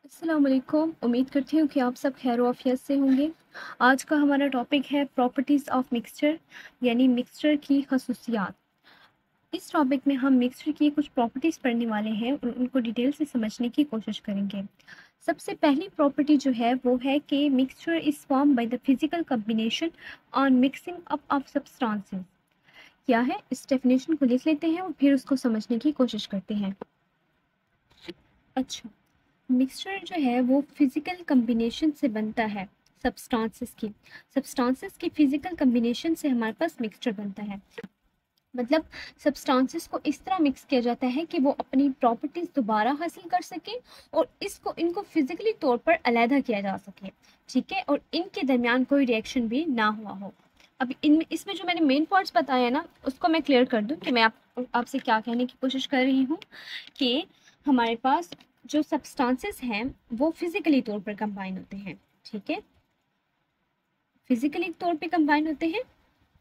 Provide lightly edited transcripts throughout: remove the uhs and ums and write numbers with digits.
अस्सलाम वालेकुम। उम्मीद करती हूँ कि आप सब खैर आफियत से होंगे। आज का हमारा टॉपिक है प्रॉपर्टीज़ ऑफ मिक्सचर, यानी मिक्सचर की खसूसियात। इस टॉपिक में हम मिक्सचर की कुछ प्रॉपर्टीज़ पढ़ने वाले हैं और उनको डिटेल से समझने की कोशिश करेंगे। सबसे पहली प्रॉपर्टी जो है वो है कि mixture is form by the physical combination on mixing up of substances. क्या है, इस डेफिनेशन को लिख लेते हैं और फिर उसको समझने की कोशिश करते हैं। अच्छा, मिक्सचर जो है वो फिजिकल कम्बिनेशन से बनता है। सब्सटेंसेस की फिजिकल कम्बिनेशन से हमारे पास मिक्सचर बनता है। मतलब सब्सटेंसेस को इस तरह मिक्स किया जाता है कि वो अपनी प्रॉपर्टीज दोबारा हासिल कर सके और इनको फिजिकली तौर पर अलहदा किया जा सके, ठीक है, और इनके दरमियान कोई रिएक्शन भी ना हुआ हो। अब इनमें इसमें जो मैंने मेन पॉइंट्स बताए हैं ना, उसको मैं क्लियर कर दूं कि मैं आपसे क्या कहने की कोशिश कर रही हूँ कि हमारे पास जो सब्सटेंसेस हैं वो फिजिकली तौर पर कंबाइन होते हैं, ठीक है, फिजिकली तौर पे कंबाइन होते हैं,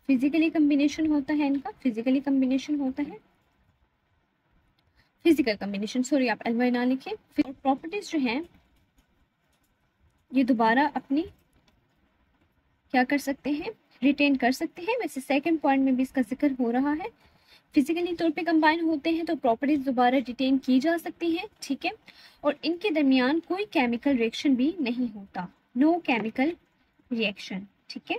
फिजिकली कम्बिनेशन होता है इनका, फिजिकली कम्बिनेशन होता है, फिजिकल कम्बिनेशन, सॉरी आप एलवाई ना लिखें। फिर प्रॉपर्टीज जो हैं ये दोबारा अपनी क्या कर सकते हैं, रिटेन कर सकते हैं। वैसे सेकंड पॉइंट में भी इसका जिक्र हो रहा है, फिजिकली तौर पे कंबाइन होते हैं तो प्रॉपर्टीज दोबारा रिटेन की जा सकती हैं, ठीक है, और इनके दरमियान कोई केमिकल रिएक्शन भी नहीं होता, नो केमिकल रिएक्शन, ठीक है।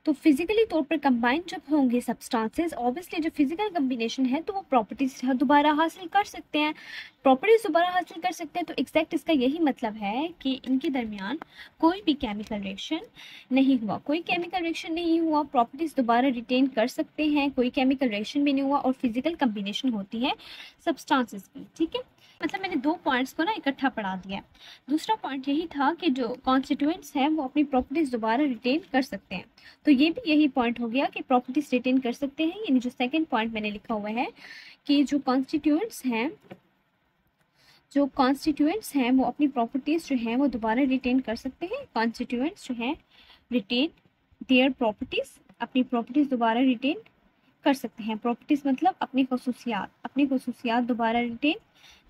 तो फिजिकली तौर पर कंबाइन जब होंगे सब्सटेंसेस, ऑब्वियसली जो फिजिकल कम्बिनेशन है तो वो प्रॉपर्टीज दोबारा हासिल कर सकते हैं, प्रॉपर्टीज दोबारा हासिल कर सकते हैं। तो एग्जैक्ट इसका यही मतलब है कि इनके दरमियान कोई भी केमिकल रिएक्शन नहीं हुआ, कोई केमिकल रिएक्शन नहीं हुआ, प्रॉपर्टीज दोबारा रिटेन कर सकते हैं, कोई केमिकल रिएक्शन भी नहीं हुआ और फिजिकल कम्बिनेशन होती है सब्सटेंसेस की, ठीक है। मतलब मैंने दो पॉइंट्स को ना इकट्ठा पढ़ा दिया। दूसरा पॉइंट यही था कि जो कॉन्स्टिट्यूएंट्स हैं वो अपनी प्रॉपर्टीज दोबारा रिटेन कर सकते हैं, तो ये भी यही पॉइंट हो गया कि प्रॉपर्टीज रिटेन कर सकते हैं। यानी जो सेकंड पॉइंट मैंने लिखा हुआ है कि जो कॉन्स्टिट्यूएंट्स हैं वो अपनी प्रॉपर्टीज जो हैं वो दोबारा रिटेन कर सकते हैं। कॉन्स्टिट्यूएंट्स जो हैं रिटेन देयर प्रॉपर्टीज, अपनी प्रॉपर्टीज दोबारा रिटेन कर सकते हैं। प्रॉपर्टीज मतलब अपनी खसूसियात दोबारा रिटेन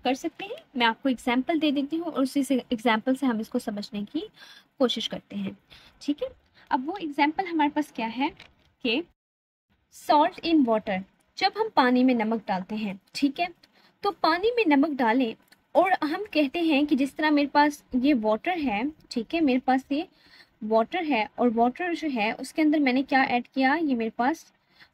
कर सकते हैं। मैं आपको एग्जाम्पल दे देती हूँ और उसी से एग्जाम्पल से हम इसको समझने की कोशिश करते हैं, ठीक है। अब वो एग्जाम्पल हमारे पास क्या है कि सॉल्ट इन वाटर, जब हम पानी में नमक डालते हैं, ठीक है, तो पानी में नमक डालें और हम कहते हैं कि जिस तरह मेरे पास ये वाटर है, ठीक है, मेरे पास ये वाटर है और वाटर जो है उसके अंदर मैंने क्या ऐड किया, ये मेरे पास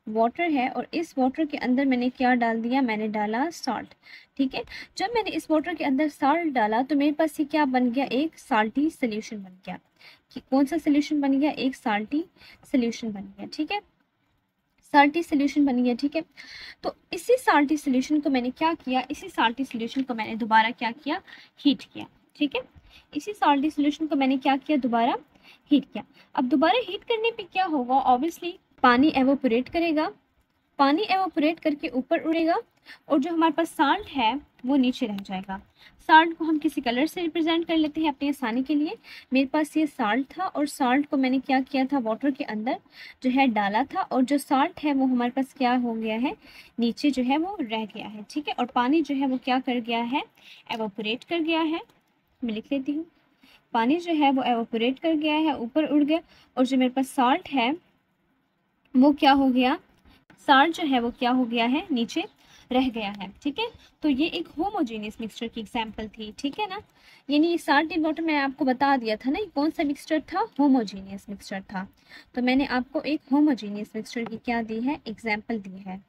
वाटर है और इस वाटर के अंदर मैंने क्या डाल दिया, मैंने डाला सॉल्ट, ठीक है। जब मैंने इस वाटर के अंदर सॉल्ट डाला तो मेरे पास ये क्या बन गया, एक साल्टी सोल्यूशन बन गया। कि कौन सा सोल्यूशन बन गया, एक साल्टी सोल्यूशन बन गया, ठीक है, साल्टी सोल्यूशन बन गया, ठीक है। तो इसी साल्टी सोल्यूशन को मैंने क्या किया, इसी साल्टी सोल्यूशन को मैंने दोबारा क्या किया, हीट किया, ठीक है। इसी साल्टी सोल्यूशन को मैंने क्या किया, दोबारा हीट किया। अब दोबारा हीट करने पे क्या होगा, ऑब्वियसली पानी एवोपोरेट करेगा, पानी एवोपोरेट करके ऊपर उड़ेगा और जो हमारे पास साल्ट है वो नीचे रह जाएगा। साल्ट को हम किसी कलर से रिप्रेजेंट कर लेते हैं अपनी आसानी के लिए। मेरे पास ये साल्ट था और साल्ट को मैंने क्या किया था, वाटर के अंदर जो है डाला था और जो साल्ट है वो हमारे पास क्या हो गया है, नीचे जो है वो रह गया है, ठीक है। और पानी जो है वो क्या कर गया है, एवोपोरेट कर गया है। मैं लिख लेती हूँ, पानी जो है वो एवोपोरेट कर गया है, ऊपर उड़ गया और जो मेरे पास साल्ट है वो क्या हो गया, साल्ट जो है वो क्या हो गया है, नीचे रह गया है, ठीक है। तो ये एक होमोजेनियस मिक्सचर की एग्जांपल थी, ठीक है ना। यानी साल्ट इन वाटर मैंने आपको बता दिया था ना, ये कौन सा मिक्सचर था, होमोजेनियस मिक्सचर था। तो मैंने आपको एक होमोजेनियस मिक्सचर की क्या दी है, एग्जाम्पल दी है।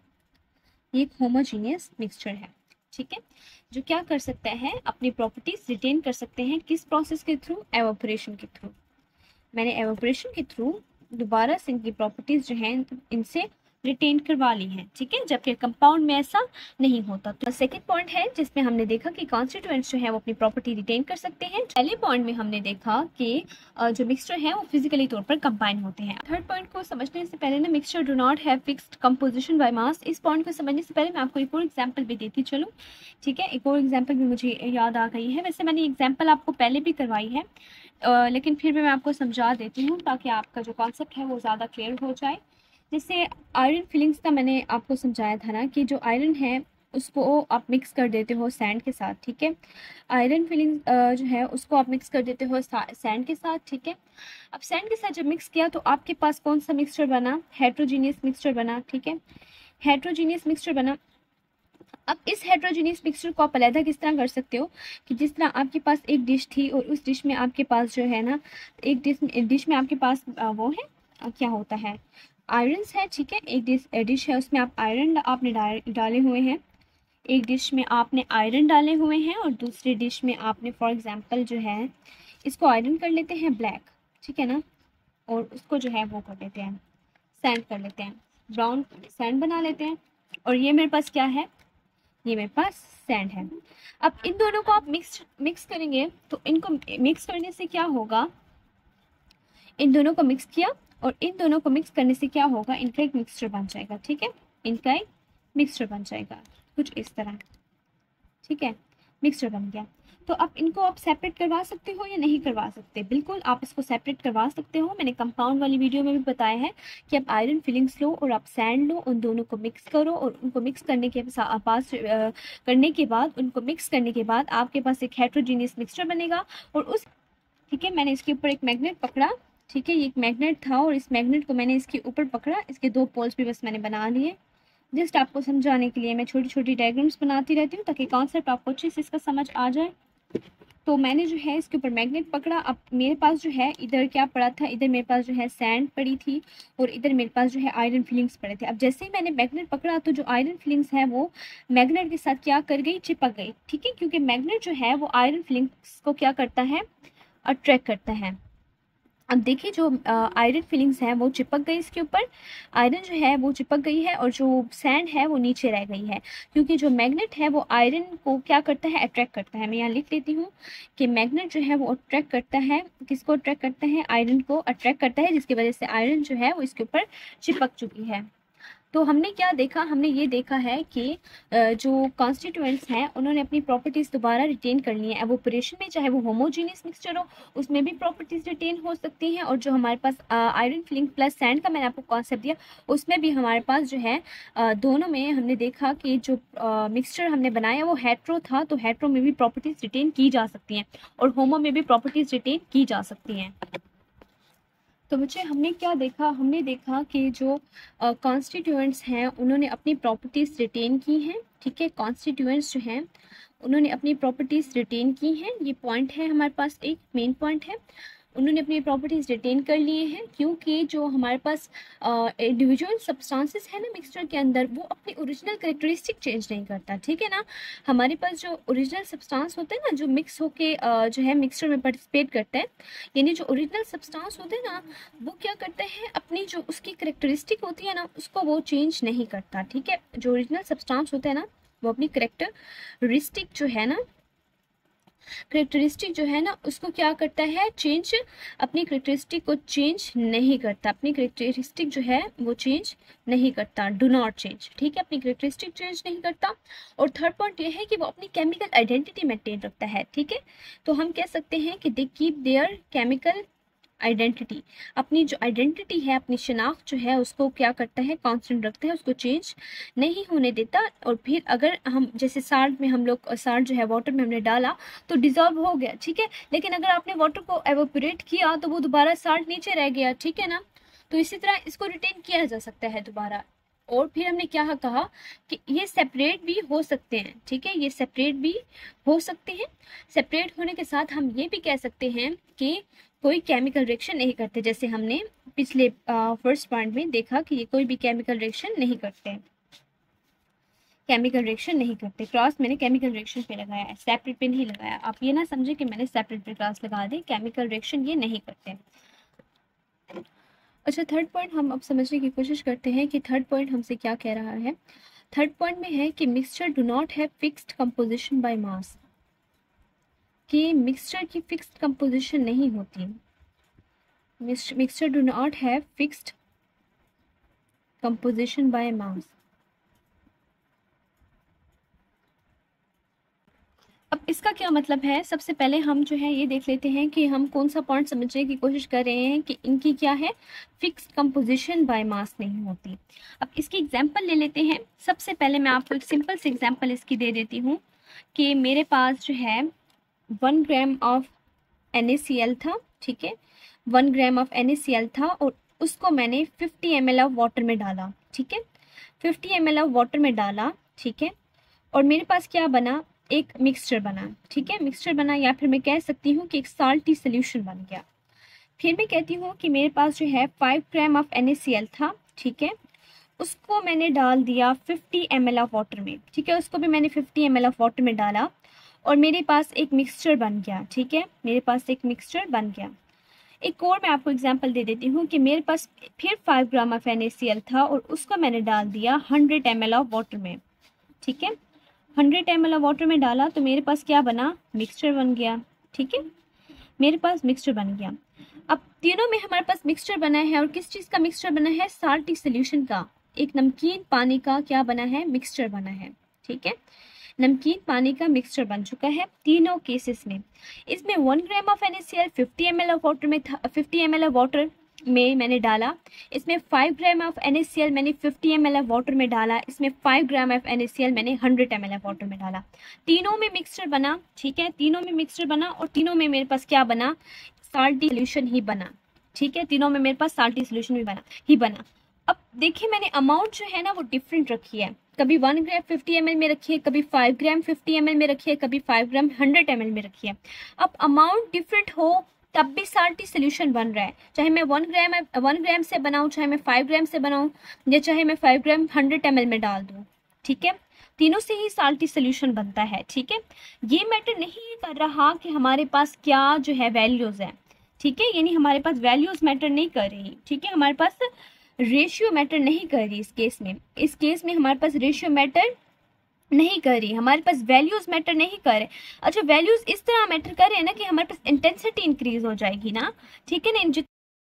ये एक होमोजेनियस मिक्सचर है, ठीक है, जो क्या कर सकता है, अपनी प्रॉपर्टीज रिटेन कर सकते हैं, किस प्रोसेस के थ्रू, एवोपोरेशन के थ्रू। मैंने एवोपोरेशन के थ्रू दोबारा से इनकी प्रॉपर्टीज जो हैं इनसे रिटेन करवा ली हैं, ठीक है, जबकि कंपाउंड में ऐसा नहीं होता। तो सेकंड पॉइंट है जिसमें हमने देखा कि कॉन्स्टिट्यूएंट्स जो है वो अपनी प्रॉपर्टी रिटेन कर सकते हैं। पहले पॉइंट में हमने देखा कि जो मिक्सचर है वो फिजिकली तौर पर कंबाइन होते हैं। थर्ड पॉइंट को समझने से पहले ना, mixture do not have fixed composition by mass, इस पॉइंट को समझने से पहले मैं आपको एक और एग्जाम्पल भी देती चलूँ, ठीक है। एक और एग्जाम्पल भी मुझे याद आ गई है, वैसे मैंने एग्जाम्पल आपको पहले भी करवाई है, लेकिन फिर भी मैं आपको समझा देती हूँ ताकि आपका जो कॉन्सेप्ट है वो ज़्यादा क्लियर हो जाए। जैसे आयरन फिलिंग्स का मैंने आपको समझाया था ना कि जो आयरन है उसको आप मिक्स कर देते हो सैंड के साथ, ठीक है। आयरन फिलिंग जो है उसको आप मिक्स कर देते हो सैंड के साथ, ठीक है। अब सैंड के साथ जब मिक्स किया तो आपके पास कौन सा मिक्सचर बना, हेट्रोजीनियस मिक्सचर बना, ठीक है। हेट्रोजीनियस मिक्सचर बना। अब इस हेट्रोजीनियस मिक्सचर को आप अलग किस तरह कर सकते हो कि जिस तरह आपके पास एक डिश थी और उस डिश में आपके पास जो है ना, एक डिश में आपके पास वो है क्या होता है, आयरन्स है, ठीक है। एक डिश है उसमें आप आयरन आपने डाले हुए हैं, एक डिश में आपने आयरन डाले हुए हैं और दूसरी डिश में आपने फॉर एग्जांपल जो है इसको आयरन कर लेते हैं ब्लैक, ठीक है ना, और उसको जो है वो कर लेते हैं सैंड कर लेते हैं, ब्राउन सैंड बना लेते हैं। और ये मेरे पास क्या है, ये मेरे पास सैंड है। अब इन दोनों को आप मिक्स करेंगे तो इनको मिक्स करने से क्या होगा, इन दोनों को मिक्स किया और इन दोनों को मिक्स करने से क्या होगा, इनका एक मिक्सचर बन जाएगा, ठीक है। इनका एक मिक्सचर बन जाएगा कुछ इस तरह, ठीक है। मिक्सचर बन गया। तो अब इनको आप सेपरेट करवा सकते हो या नहीं करवा सकते, बिल्कुल आप इसको सेपरेट करवा सकते हो। मैंने कंपाउंड वाली वीडियो में भी बताया है कि आप आयरन फिलिंग्स लो और आप सैंड लो, उन दोनों को मिक्स करो और उनको मिक्स करने के बाद उनको मिक्स करने के बाद आपके पास एक हेट्रोजीनियस मिक्सचर बनेगा। और उस, ठीक है, मैंने इसके ऊपर एक मैग्नेट पकड़ा, ठीक है, ये एक मैग्नेट था और इस मैग्नेट को मैंने इसके ऊपर पकड़ा, इसके दो पोल्स भी बस मैंने बना लिए। जस्ट आपको समझाने के लिए मैं छोटी छोटी डायग्राम्स बनाती रहती हूँ ताकि कॉन्सेप्ट आपको अच्छे से इसका समझ आ जाए। तो मैंने जो है इसके ऊपर मैग्नेट पकड़ा। अब मेरे पास जो है इधर क्या पड़ा था, इधर मेरे पास जो है सैंड पड़ी थी और इधर मेरे पास जो है आयरन फिलिंग्स पड़े थे। अब जैसे ही मैंने मैग्नेट पकड़ा तो जो आयरन फिलिंग्स है वो मैग्नेट के साथ क्या कर गई, चिपक गई, ठीक है, क्योंकि मैग्नेट जो है वो आयरन फिलिंग्स को क्या करता है, अट्रैक्ट करता है। अब देखिए जो आयरन फिलिंग्स हैं वो चिपक गई इसके ऊपर, आयरन जो है वो चिपक गई है और जो सैंड है वो नीचे रह गई है, क्योंकि जो मैग्नेट है वो आयरन को क्या करता है, अट्रैक्ट करता है। मैं यहाँ लिख लेती हूँ कि मैग्नेट जो है वो अट्रैक्ट करता है, किसको अट्रैक्ट करता है, आयरन को अट्रैक्ट करता है, जिसकी वजह से आयरन जो है वो इसके ऊपर चिपक चुकी है। तो हमने क्या देखा, हमने ये देखा है कि जो कॉन्स्टिट्यूएंट्स हैं उन्होंने अपनी प्रॉपर्टीज़ दोबारा रिटेन कर ली हैं। एवोपरेशन में चाहे वो होमोजीनियस मिक्सचर हो उसमें भी प्रॉपर्टीज़ रिटेन हो सकती हैं, और जो हमारे पास आयरन फिलिंग प्लस सैंड का मैंने आपको कॉन्सेप्ट दिया उसमें भी हमारे पास जो है दोनों में हमने देखा कि जो मिक्सचर हमने बनाया वो हेट्रो था, तो हेट्रो में भी प्रॉपर्टीज़ रिटेन की जा सकती हैं और होमो में भी प्रॉपर्टीज़ रिटेन की जा सकती हैं। तो बच्चे हमने क्या देखा, हमने देखा कि जो कॉन्स्टिट्यूएंट्स हैं उन्होंने अपनी प्रॉपर्टीज़ रिटेन की हैं, ठीक है। कॉन्स्टिट्यूएंट्स जो हैं उन्होंने अपनी प्रॉपर्टीज़ रिटेन की हैं, ये पॉइंट है हमारे पास, एक मेन पॉइंट है। उन्होंने अपनी प्रॉपर्टीज़ रिटेन कर लिए हैं क्योंकि जो हमारे पास इंडिविजुअल सब्सटेंसेस है ना मिक्सचर के अंदर, वो अपनी ओरिजिनल कैरेक्टरिस्टिक चेंज नहीं करता, ठीक है ना। हमारे पास जो ओरिजिनल सब्सटेंस होते हैं ना, जो मिक्स होके जो है मिक्सचर में पार्टिसिपेट करते हैं, यानी जो ओरिजिनल सब्सटेंस होते हैं ना, वो क्या करते हैं, अपनी जो उसकी कैरेक्टरिस्टिक होती है ना उसको वो चेंज नहीं करता, ठीक है। जो ओरिजिनल सब्सटेंस होता है ना वो अपनी कैरेक्टरिस्टिक जो है ना, करेक्टरिस्टिक जो है ना उसको क्या करता है, चेंज, अपनी करेक्टरिस्टिक को चेंज नहीं करता, अपनी करेक्टरिस्टिक जो है वो चेंज नहीं करता, डू नॉट चेंज, ठीक है, अपनी करेक्टरिस्टिक चेंज नहीं करता। और थर्ड पॉइंट ये है कि वो अपनी केमिकल आइडेंटिटी मेंटेन रखता है, ठीक है। तो हम कह सकते हैं कि they keep their chemical identity, अपनी जो आइडेंटिटी है, अपनी शनाख्त जो है उसको क्या करता है, कांस्टेंट रखता है, उसको चेंज नहीं होने देता। और फिर अगर हम जैसे साल्ट में हम लोग साल्ट जो है वाटर में हमने डाला तो डिजॉल्व हो गया, ठीक है, लेकिन अगर आपने वाटर को एवोपरेट किया तो वो दोबारा साल्ट नीचे रह गया, ठीक है ना। तो इसी तरह इसको रिटेन किया जा सकता है दोबारा। और फिर हमने क्या कहा कि ये सेपरेट भी हो सकते हैं, ठीक है, ये सेपरेट भी हो सकते हैं। सेपरेट होने के साथ हम ये भी कह सकते हैं कि कोई केमिकल रिएक्शन नहीं करते, जैसे हमने पिछले फर्स्ट पॉइंट में देखा कि ये कोई भी केमिकल रिएक्शन नहीं करते, केमिकल रिएक्शन नहीं करते। क्रॉस मैंने केमिकल रिएक्शन पे लगाया है, सेपरेट पे नहीं लगाया। आप ये ना समझे कि मैंने सेपरेट पे क्रॉस लगा दी, केमिकल रिएक्शन ये नहीं करते। अच्छा, थर्ड पॉइंट हम अब समझने की कोशिश करते हैं कि थर्ड पॉइंट हमसे क्या कह रहा है। थर्ड पॉइंट में है कि mixture do not have fixed composition by mass, कि मिक्सचर की फिक्स्ड कंपोजिशन नहीं होती, mixture do not have fixed composition by mass. अब इसका क्या मतलब है, सबसे पहले हम जो है ये देख लेते हैं कि हम कौन सा पॉइंट समझने की कोशिश कर रहे हैं कि इनकी क्या है, फिक्स कंपोजिशन बाय मास नहीं होती। अब इसकी एग्जांपल ले लेते हैं। सबसे पहले मैं आपको एक सिंपल सी एग्जांपल इसकी दे देती हूँ कि मेरे पास जो है 1 ग्राम ऑफ NaCl था, ठीक है, 1 ग्राम ऑफ NaCl था और उसको मैंने 50 ml ऑफ वाटर में डाला, ठीक है, 50 ml ऑफ वाटर में डाला, ठीक है, और मेरे पास क्या बना, एक मिक्सचर बना, ठीक है, मिक्सचर बना, या फिर मैं कह सकती हूँ कि एक साल्टी सोल्यूशन बन गया। फिर मैं कहती हूँ कि मेरे पास जो है 5 ग्राम ऑफ NaCl था, ठीक है, उसको मैंने डाल दिया 50 ml ऑफ वाटर में, ठीक है, उसको भी मैंने 50 ml ऑफ वाटर में डाला और मेरे पास एक मिक्सचर बन गया, ठीक है, मेरे पास एक मिक्सचर बन गया। एक और मैं आपको एग्जांपल दे देती हूँ कि मेरे पास फिर 5 ग्राम ऑफ NaCl था और उसको मैंने डाल दिया 100 ml ऑफ वाटर में, ठीक है, 100 ml ऑफ वाटर में डाला तो मेरे पास क्या बना, मिक्सचर बन गया, ठीक है, मेरे पास मिक्सचर बन गया। अब तीनों में हमारे पास मिक्सचर बना है और किस चीज़ का मिक्सचर बना है, साल्टी सोल्यूशन का, एक नमकीन पानी का क्या बना है, मिक्सचर बना है, ठीक है, नमकीन पानी का मिक्सचर बन चुका है तीनों केसेस में। इसमें 1 gram of NaCl 50 ml of water में था, 50 ml ऑफ वाटर में मैंने डाला। इसमें 5 ग्राम ऑफ NaCl मैंने 50 ml ऑफ वाटर में डाला। इसमें 5 ग्राम ऑफ NaCl मैंने 100 ml ऑफ वाटर में डाला। तीनों में मिक्सचर बना, ठीक है, तीनों में मिक्सचर बना और तीनों में मेरे पास क्या बना, साल्टी सोल्यूशन ही बना, ठीक है, तीनों में मेरे पास साल्टी सोल्यूशन भी बना। अब देखिए मैंने अमाउंट जो है ना वो डिफरेंट रखी है, कभी 1 ग्राम 50 ml में रखी है, कभी 5 ग्राम 50 ml में रखी है, कभी 5 ग्राम 100 ml में रखी है। अब अमाउंट डिफरेंट हो तब भी साल्टी सोल्यूशन बन रहा है, चाहे मैं 1 ग्राम से बनाऊं, चाहे मैं 5 ग्राम से बनाऊं, या चाहे मैं 5 ग्राम 100 ml में डाल दूं, ठीक है, तीनों से ही साल्टी सोल्यूशन बनता है, ठीक है। ये मैटर नहीं कर रहा कि हमारे पास क्या जो है वैल्यूज है, ठीक है, यानी हमारे पास वैल्यूज मैटर नहीं कर रही, ठीक है, हमारे पास रेशियो मैटर नहीं कर रही। इस केस में हमारे पास रेशियो मैटर नहीं कर रही, हमारे पास वैल्यूज मैटर नहीं कर रहे। अच्छा, वैल्यूज इस तरह मैटर कर रहे हैं ना कि हमारे पास इंटेंसिटी इंक्रीज हो जाएगी ना, ठीक है ना,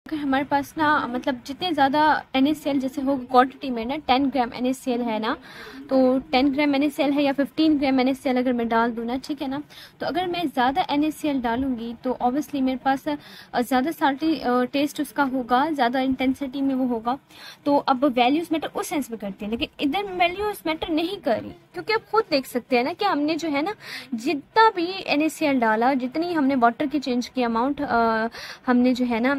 अगर हमारे पास ना मतलब जितने ज़्यादा NaCl जैसे हो क्वांटिटी में ना 10 ग्राम NaCl है ना, तो 10 ग्राम NaCl है या 15 ग्राम NaCl अगर मैं डाल दूँ ना, ठीक है ना, तो अगर मैं ज़्यादा NaCl डालूंगी तो ऑब्वियसली मेरे पास ज़्यादा साल्टी टेस्ट उसका होगा, ज़्यादा इंटेंसिटी में वो होगा। तो अब वैल्यूज मैटर उस सेंस में करती है, लेकिन इधर वैल्यूज मैटर नहीं कर रही, क्योंकि आप खुद देख सकते हैं ना कि हमने जो है ना जितना भी NaCl डाला, जितनी हमने वाटर की चेंज की अमाउंट, हमने जो है ना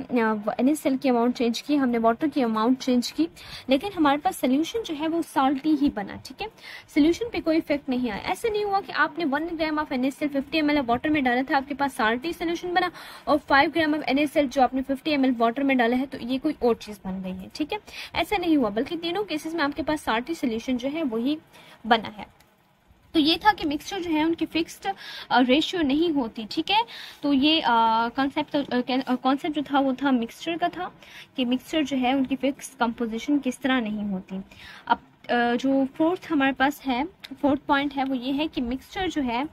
NaCl की अमाउंट चेंज की, हमने वाटर की अमाउंट चेंज की, लेकिन हमारे पास सोल्यूशन जो है वो साल्टी ही बना, ठीक है, सोल्यूशन पे कोई इफेक्ट नहीं आया। ऐसे नहीं हुआ कि आपने 1 gram of NaCl 50 ml water में डाला था, आपके पास साल्टी सोल्यूशन बना, और 5 ग्राम ऑफ NaCl जो आपने 50 ml वाटर में डाला है तो ये कोई और चीज़ बन गई है, ठीक है, ऐसा नहीं हुआ, बल्कि तीनों केसेस में आपके पास साल्टी सोल्यूशन जो है वही बना है। तो ये था कि मिक्सचर जो है उनकी फिक्स्ड रेशियो नहीं होती, ठीक है। तो ये कॉन्सेप्ट जो था वो था मिक्सचर का था कि मिक्सचर जो है उनकी फिक्स कंपोजिशन किस तरह नहीं होती। अब जो फोर्थ हमारे पास है, फोर्थ पॉइंट है वो ये है कि मिक्सचर जो है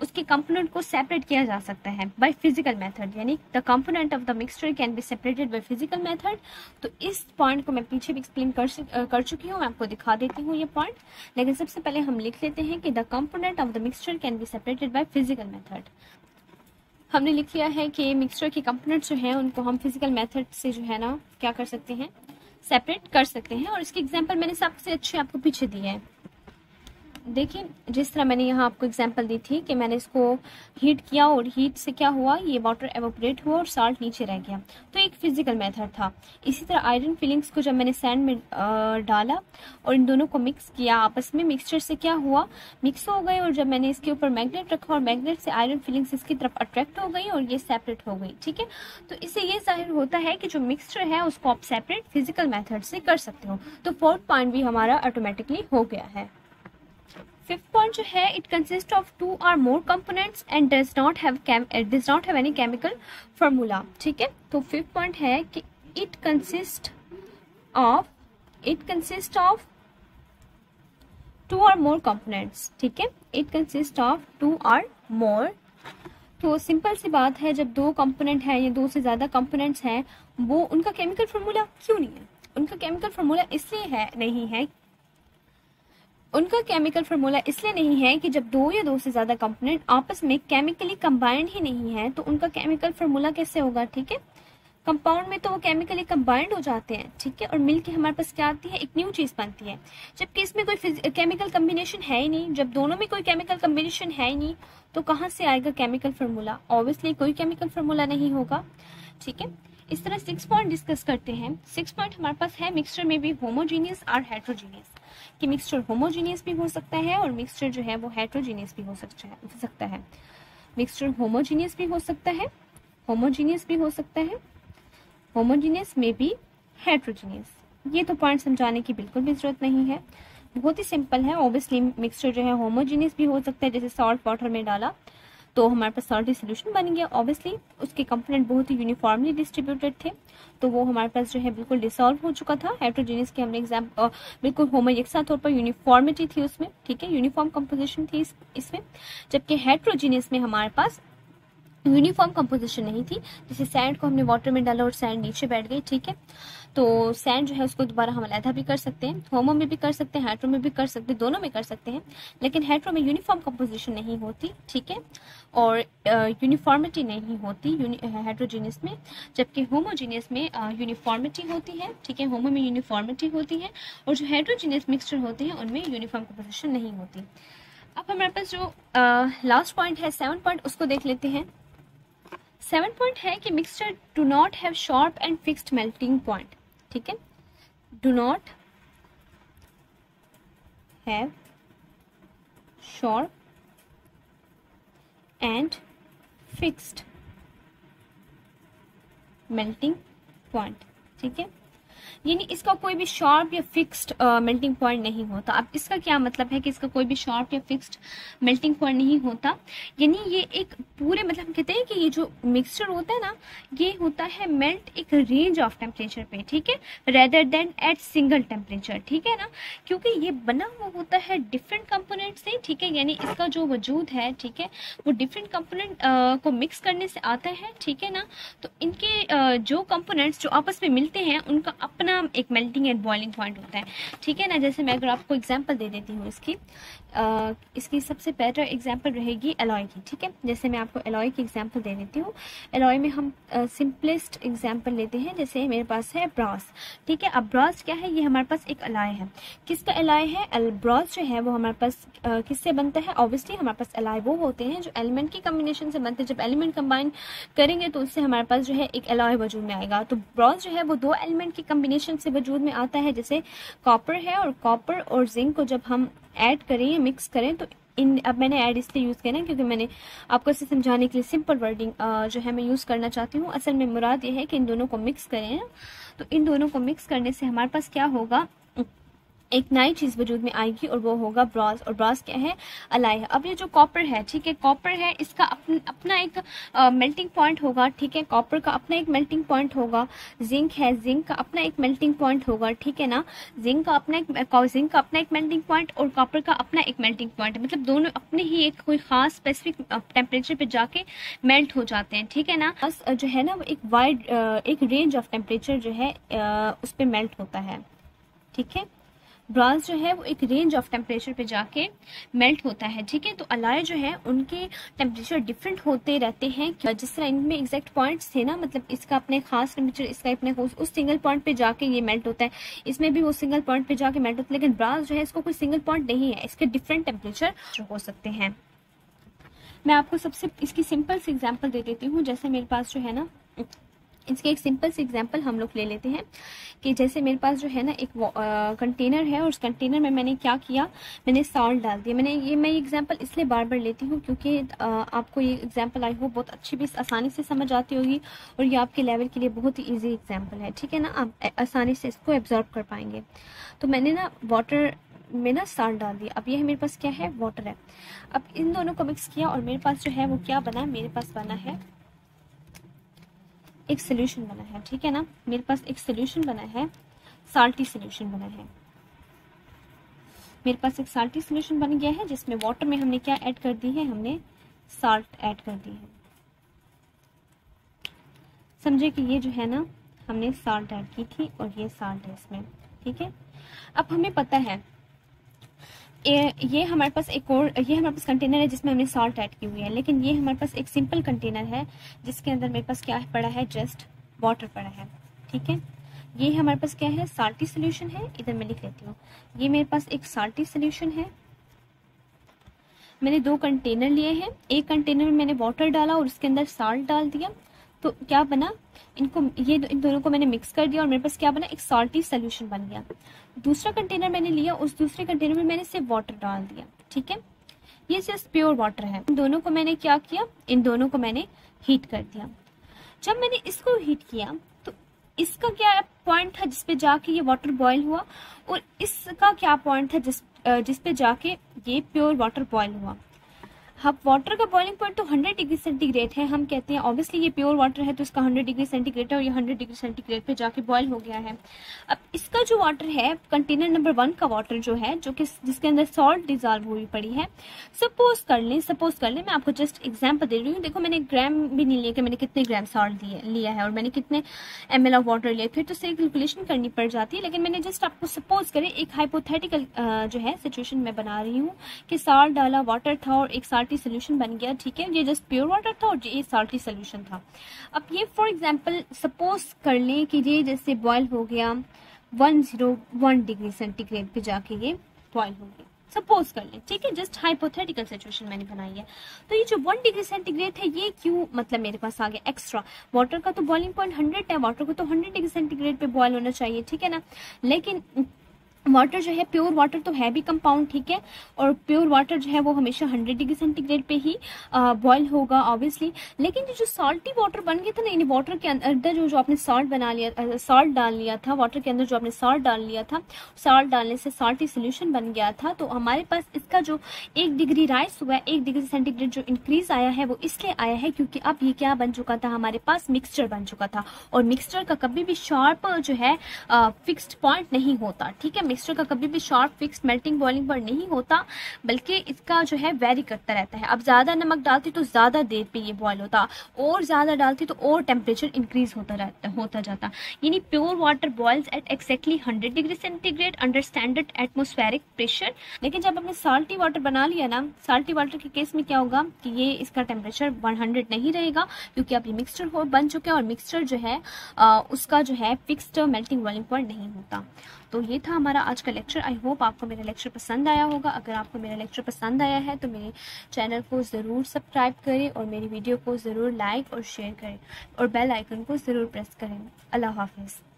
उसके कंपोनेंट को सेपरेट किया जा सकता है बाय फिजिकल मेथड, यानी the component of the mixture can be separated by physical method. तो इस पॉइंट को मैं पीछे भी एक्सप्लेन कर चुकी हूँ, मैं आपको दिखा देती हूँ ये पॉइंट, लेकिन सबसे पहले हम लिख लेते हैं कि the component of the mixture can be separated by physical method. हमने लिख लिया है कि मिक्सचर के कंपोनेंट जो हैं उनको हम फिजिकल मेथड से जो है ना क्या कर सकते हैं, सेपरेट कर सकते हैं। और इसकी एग्जांपल मैंने सबसे अच्छे आपको पीछे दी है। देखिए जिस तरह मैंने यहाँ आपको एग्जांपल दी थी कि मैंने इसको हीट किया और हीट से क्या हुआ, ये वाटर एवोपरेट हुआ और साल्ट नीचे रह गया, तो एक फिजिकल मेथड था। इसी तरह आयरन फिलिंग्स को जब मैंने सैंड में डाला और इन दोनों को मिक्स किया आपस में, मिक्सचर से क्या हुआ, मिक्स हो गए, और जब मैंने इसके ऊपर मैग्नेट रखा और मैग्नेट से आयरन फिलिंग्स इसकी तरफ अट्रैक्ट हो गई और ये सेपरेट हो गई, ठीक है। तो इससे ये जाहिर होता है कि जो मिक्सचर है उसको आप सेपरेट फिजिकल मेथड से कर सकते हो। तो फोर्थ पॉइंट भी हमारा ऑटोमेटिकली हो गया है। फिफ्थ पॉइंट जो है, it consist of 2 or more components and does not have any chemical formula, ठीक है। तो फिफ्थ पॉइंट है कि it consist of 2 or more components, ठीक है, it consist of 2 or more। तो सिंपल सी बात है, जब 2 कंपोनेंट है या 2 से ज्यादा कंपोनेंट्स हैं, वो उनका केमिकल फार्मूला क्यों नहीं है, उनका केमिकल फार्मूला इसलिए है नहीं है उनका केमिकल फार्मूला इसलिए नहीं है कि जब दो या दो से ज्यादा कंपोनेंट आपस में केमिकली कंबाइंड ही नहीं है तो उनका केमिकल फार्मूला कैसे होगा, ठीक है। कंपाउंड में तो वो केमिकली कंबाइंड हो जाते हैं, ठीक है, और मिलके हमारे पास क्या आती है, एक न्यू चीज बनती है। जबकि इसमें कोई केमिकल कम्बिनेशन है ही नहीं, जब दोनों में कोई केमिकल कम्बिनेशन है ही नहीं तो कहाँ से आएगा केमिकल फार्मूला, ऑब्वियसली कोई केमिकल फार्मूला नहीं होगा, ठीक है। इस तरह 6 पॉइंट डिस्कस करते हैं। 6 पॉइंट हमारे पास है मिक्सचर में भी होमोजीनियस और हेट्रोजीनियस, कि मिक्सचर होमोजीनियस भी हो सकता है और मिक्सचर जो है वो हेट्रोजीनियस भी हो सकता है। मिक्सचर होमोजीनियस भी हो सकता है, होमोजीनियस भी हो सकता है, होमोजीनियस में भी हेट्रोजीनियस। ये तो पॉइंट समझाने की बिल्कुल भी जरूरत नहीं है, बहुत ही सिंपल है। ऑब्वियसली मिक्सचर जो है होमोजीनियस भी हो सकता है, जैसे सॉल्ट वाटर में डाला तो हमारे पास सॉल्टी सोल्यूशन बन गया, ऑब्वियसली उसके कंपोनेंट बहुत ही यूनिफॉर्मली डिस्ट्रीब्यूटेड थे तो वो हमारे पास जो है बिल्कुल डिसॉल्व हो चुका था। हेट्रोजीनियस के हमने एग्जाम्पल बिल्कुल होमो यकसा तौर पर यूनिफॉर्मिटी थी उसमें, ठीक है, यूनिफॉर्म कंपोजिशन थी इसमें। जबकि हेट्रोजीनियस में हमारे पास यूनिफॉर्म कंपोजिशन नहीं थी, जैसे सैंड को हमने वाटर में डाला और सैंड नीचे बैठ गई, ठीक है, तो सैंड जो है उसको दोबारा हम अलहदा भी कर सकते हैं, होमो में भी कर सकते हैं, हेट्रो में भी कर सकते हैं, दोनों में कर सकते हैं, लेकिन हेट्रो में यूनिफॉर्म कंपोजिशन नहीं होती, ठीक है, और यूनिफॉर्मिटी नहीं होती हेट्रोजीनियस में, जबकि होमोजीनियस में यूनिफॉर्मिटी होती है, ठीक है, होमो में यूनिफॉर्मिटी होती है और जो हेट्रोजीनियस मिक्सचर होते हैं उनमें यूनिफॉर्म कंपोजिशन नहीं होती। अब हमारे पास जो लास्ट पॉइंट है 7 पॉइंट, उसको देख लेते हैं। 7 पॉइंट है कि mixture do not have sharp and fixed melting point, ठीक है, do not have sharp and fixed melting point, ठीक है, यानी इसका कोई भी शार्प या फिक्स्ड मेल्टिंग पॉइंट नहीं होता। अब इसका क्या मतलब है कि इसका कोई भी शार्प या फिक्स्ड मेल्टिंग पॉइंट नहीं होता, यानी ये एक पूरे मतलब हम कहते हैं कि ये जो मिक्सचर होता है ना ये होता है मेल्ट एक रेंज ऑफ टेम्परेचर पे, ठीक है, rather than at single temperature, ठीक है ना, क्योंकि ये बना हुआ होता है डिफरेंट कंपोनेंट से, ठीक है, यानी इसका जो वजूद है, ठीक है, वो डिफरेंट कंपोनेंट को मिक्स करने से आता है, ठीक है ना, तो इनके जो कंपोनेंट्स जो आपस में मिलते हैं उनका अपना एक मेल्टिंग एंड बॉइलिंग पॉइंट होता है, ठीक है ना। जैसे मैं अगर आपको एग्जांपल दे देती हूँ इसकी सबसे बेटर एग्जांपल रहेगी एलॉय की, ठीक है, जैसे मैं आपको एलॉय की एग्जांपल दे देती हूँ। एलॉय में हम सिंपलेस्ट एग्जांपल लेते हैं, जैसे मेरे पास है ब्रॉस, ठीक है। अब ब्रॉस क्या है, ये हमारे पास एक एलॉय है। किसका एलॉय है? ब्रॉस जो है वो हमारे पास किससे बनता है? ऑब्वियसली हमारे पास एलॉय वो होते हैं जो एलिमेंट की कम्बिनेशन से बनते हैं। जब एलिमेंट कंबाइन करेंगे तो उससे हमारे पास जो है एक एलॉय वजूद में आएगा। तो ब्रॉस जो है वो दो एलिमेंट की कम्बिनेशन से वजूद में आता है, जैसे कॉपर है, और कॉपर और जिंक को जब हम ऐड करें या मिक्स करें तो अब मैंने ऐड इसलिए यूज़ किया ना क्योंकि मैंने आपको इसे समझाने के लिए सिंपल वर्डिंग जो है मैं यूज़ करना चाहती हूँ। असल में मुराद ये है कि इन दोनों को मिक्स करें ना, तो इन दोनों को मिक्स करने से हमारे पास क्या होगा, एक नई चीज़ वजूद में आएगी और वो होगा ब्रॉस। और ब्रॉस क्या है? एलॉय है। अब ये जो कॉपर है, ठीक है, कॉपर है, इसका अपना एक मेल्टिंग पॉइंट होगा, ठीक है, कॉपर का अपना एक मेल्टिंग पॉइंट होगा। जिंक है, जिंक का अपना एक मेल्टिंग पॉइंट होगा, ठीक है ना, जिंक का अपना एक मेल्टिंग पॉइंट और कॉपर का अपना एक मेल्टिंग पॉइंट है। मतलब दोनों अपने ही एक कोई खास स्पेसिफिक टेम्परेचर पे जाके मेल्ट हो जाते हैं, ठीक है ना। बस जो है ना वो एक वाइड एक रेंज ऑफ टेम्परेचर जो है उस पर मेल्ट होता है, ठीक है। ब्रॉस जो है वो एक रेंज ऑफ टेम्परेचर पे जाके मेल्ट होता है, ठीक है। तो एलॉय जो है उनके टेम्परेचर डिफरेंट होते रहते हैं, जिस तरह इनमें एग्जैक्ट पॉइंट्स थे ना, मतलब इसका अपने खास टेम्परेचर, इसका अपने उस सिंगल पॉइंट पे जाके ये मेल्ट होता है, इसमें भी वो सिंगल पॉइंट पे जाके मेल्ट होता है। लेकिन ब्रॉस जो है इसको कोई सिंगल पॉइंट नहीं है, इसके डिफरेंट टेम्परेचर हो सकते हैं। मैं आपको सबसे इसकी सिंपल सी एग्जाम्पल दे देती हूँ। जैसे मेरे पास जो है ना, इसके एक सिंपल सी एग्जांपल हम लोग ले लेते हैं कि जैसे मेरे पास जो है ना एक कंटेनर है और उस कंटेनर में मैंने क्या किया, मैंने सॉल्ट डाल दिया। मैं ये एग्जांपल इसलिए बार बार लेती हूँ क्योंकि आपको ये एग्जांपल आई हो बहुत अच्छी भी आसानी से समझ आती होगी और ये आपके लेवल के लिए बहुत ही ईजी एग्जाम्पल है, ठीक है ना, आप आसानी से इसको एब्जॉर्ब कर पाएंगे। तो मैंने ना वाटर में ना सॉल्ट डाल दिया। अब ये मेरे पास क्या है, वाटर है। अब इन दोनों को मिक्स किया और मेरे पास जो है वो क्या बना, मेरे पास बना है एक सोल्यूशन बना है, ठीक है ना, मेरे पास एक सोल्यूशन बना है, साल्टी सोल्यूशन बना है। मेरे पास एक साल्टी सोल्यूशन बन गया है जिसमें वाटर में हमने क्या ऐड कर दी है, हमने साल्ट ऐड कर दी है। समझे कि ये जो है ना हमने साल्ट ऐड की थी और ये साल्ट है इसमें, ठीक है। अब हमें पता है ये हमारे पास एक और ये हमारे पास कंटेनर है जिसमें हमने सॉल्ट ऐड की हुई है, लेकिन ये हमारे पास एक सिंपल कंटेनर है जिसके अंदर मेरे पास क्या पड़ा है, जस्ट वाटर पड़ा है। ठीक है, ये हमारे पास क्या है, साल्टी सोल्यूशन है। इधर मैं लिख लेती हूँ, ये मेरे पास एक साल्टी सोल्यूशन है। मैंने 2 कंटेनर लिए हैं, एक कंटेनर में मैंने वाटर डाला और उसके अंदर साल्ट डाल दिया, तो क्या बना, इन दोनों को मैंने मिक्स कर दिया और मेरे पास क्या बना, एक साल्टी सोल्यूशन बन गया। दूसरा कंटेनर मैंने लिया, उस दूसरे कंटेनर में मैंने सिर्फ वाटर डाल दिया। ठीक है, ये जस्ट प्योर वाटर है। इन दोनों को मैंने क्या किया, इन दोनों को मैंने हीट कर दिया। जब मैंने इसको हीट किया तो इसका क्या पॉइंट था जिसपे जाके ये वाटर बॉयल हुआ, और इसका क्या पॉइंट था जिसपे जाके ये प्योर वाटर बॉयल हुआ। अब वाटर का बॉइलिंग पॉइंट तो 100 डिग्री सेंटीग्रेड है। हम कहते हैं ऑब्वियसली ये प्योर वाटर है तो इसका 100 डिग्री सेंटीग्रेड है और ये 100 डिग्री सेंटीग्रेड पे जाके बॉयल हो गया है। अब इसका जो वाटर है, कंटेनर नंबर 1 का वाटर जो है, जो कि जिसके अंदर सॉल्ट डिजॉल्व हुई पड़ी है, सपोज कर लें, मैं आपको जस्ट एग्जाम्पल दे रही हूँ। देखो मैंने ग्राम भी नहीं लिया कि मैंने कितने ग्राम सॉल्ट लिया है और मैंने कितने ml ऑफ वाटर लिया, फिर तो से कैलकुलेशन करनी पड़ जाती है। लेकिन मैंने जस्ट आपको सपोज करें, एक हाइपोथेटिकल जो है सिचुएशन में बना रही हूँ कि सॉल्ट डाला, वाटर था और एक साल्टी सोल्यूशन बन गया। ठीक है, ये जस्ट प्योर वाटर था और ये साल्टी सोल्यूशन था। अब ये फॉर एग्जांपल सपोज कर लें कि ये जैसे बॉयल हो गया 101 डिग्री सेंटीग्रेड पे जाके ये बॉयल हो गया, सपोज कर लें। ठीक है, जस्ट हाइपोथेटिकल सिचुएशन मैंने बनाई है। तो ये जो 1 डिग्री सेंटीग्रेड है ये क्यों मतलब मेरे पास आ गया एक्स्ट्रा। वाटर का तो बॉइलिंग पॉइंट 100 है, वाटर को तो 100 डिग्री सेंटीग्रेड पे बॉयल होना चाहिए। ठीक है ना, लेकिन वाटर जो है, प्योर वाटर तो है भी कंपाउंड। ठीक है, और प्योर वाटर जो है वो हमेशा 100 डिग्री सेंटीग्रेड पे ही बॉयल होगा ऑब्वियसली। लेकिन ये जो सॉल्टी वाटर बन गया था ना, यानी वाटर के अंदर जो आपने सॉल्ट बना लिया, सॉल्ट डाल लिया था, वाटर के अंदर जो आपने सॉल्ट डाल लिया था, सॉल्ट डालने से सॉल्टी सोल्यूशन बन गया था। तो हमारे पास इसका जो 1 डिग्री राइज हुआ है, 1 डिग्री सेंटीग्रेड जो इंक्रीज आया है, वो इसलिए आया है क्योंकि अब ये क्या बन चुका था, हमारे पास मिक्सचर बन चुका था। और मिक्सचर का कभी भी शार्प जो है फिक्स्ड पॉइंट नहीं होता। ठीक है, मिक्सचर का कभी भी शॉर्ट फिक्स मेल्टिंग बॉइलिंग पर नहीं होता, बल्कि इसका जो है वेरी करता रहता है। अब ज्यादा नमक डालती तो ज्यादा देर पे ये बॉयल होता, और ज्यादा डालती तो और टेम्परेचर इंक्रीज होता जाता। यानी pure water boils at exactly 100 degree centigrade under standard atmospheric pressure. लेकिन जब हमने साल्टी वाटर बना लिया ना, साल्टी वाटर के केस में क्या होगा कि ये इसका टेम्परेचर 100 नहीं रहेगा, क्योंकि अब ये मिक्सचर बन चुका है और मिक्सचर जो है उसका जो है फिक्स्ड मेल्टिंग बॉइलिंग पॉइंट नहीं होता। तो ये था हमारा आज का लेक्चर। आई होप आपको मेरा लेक्चर पसंद आया होगा। अगर आपको मेरा लेक्चर पसंद आया है तो मेरे चैनल को ज़रूर सब्सक्राइब करें और मेरी वीडियो को ज़रूर लाइक और शेयर करें और बेल आइकन को ज़रूर प्रेस करें। अल्लाह हाफिज़।